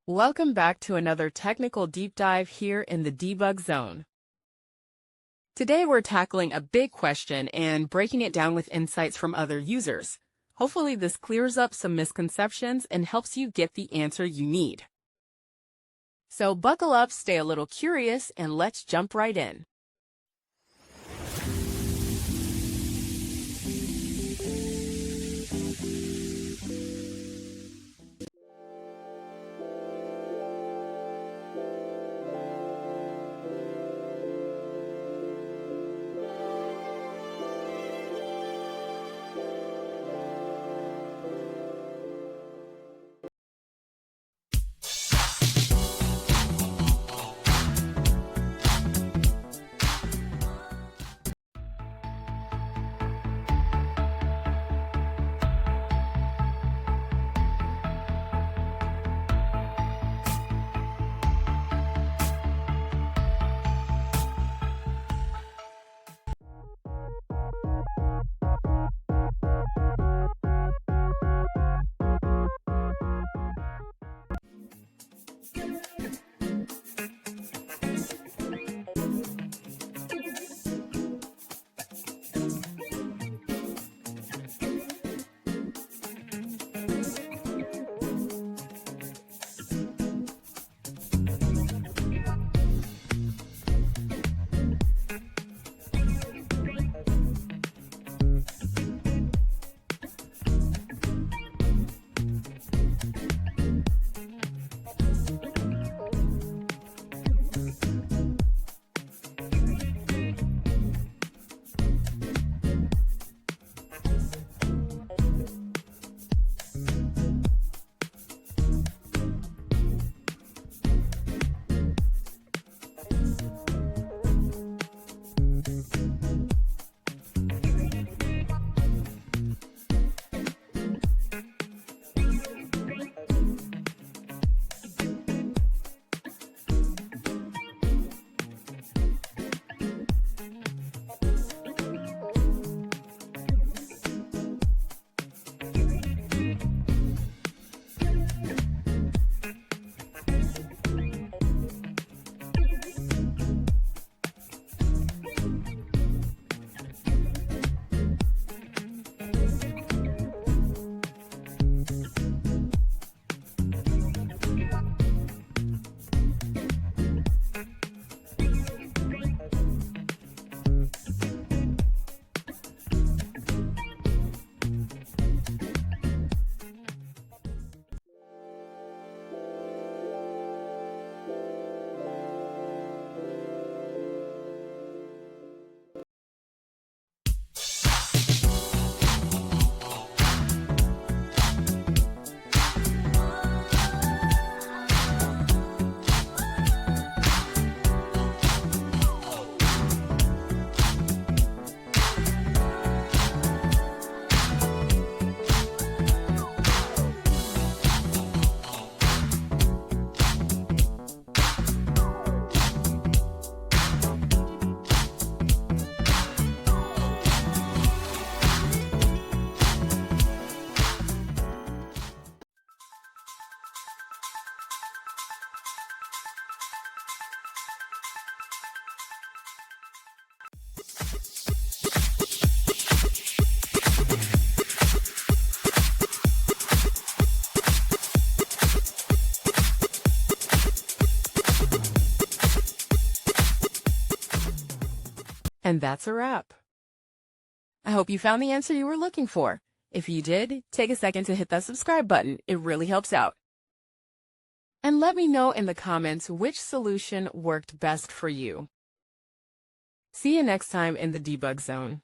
Welcome back to another technical deep dive here in the debug zone. Today we're tackling a big question and breaking it down with insights from other users. Hopefully this clears up some misconceptions and helps you get the answer you need. So buckle up, stay a little curious, and let's jump right in. And that's a wrap. I hope you found the answer you were looking for. If you did, take a second to hit that subscribe button. It really helps out. And let me know in the comments which solution worked best for you. See you next time in the debug zone.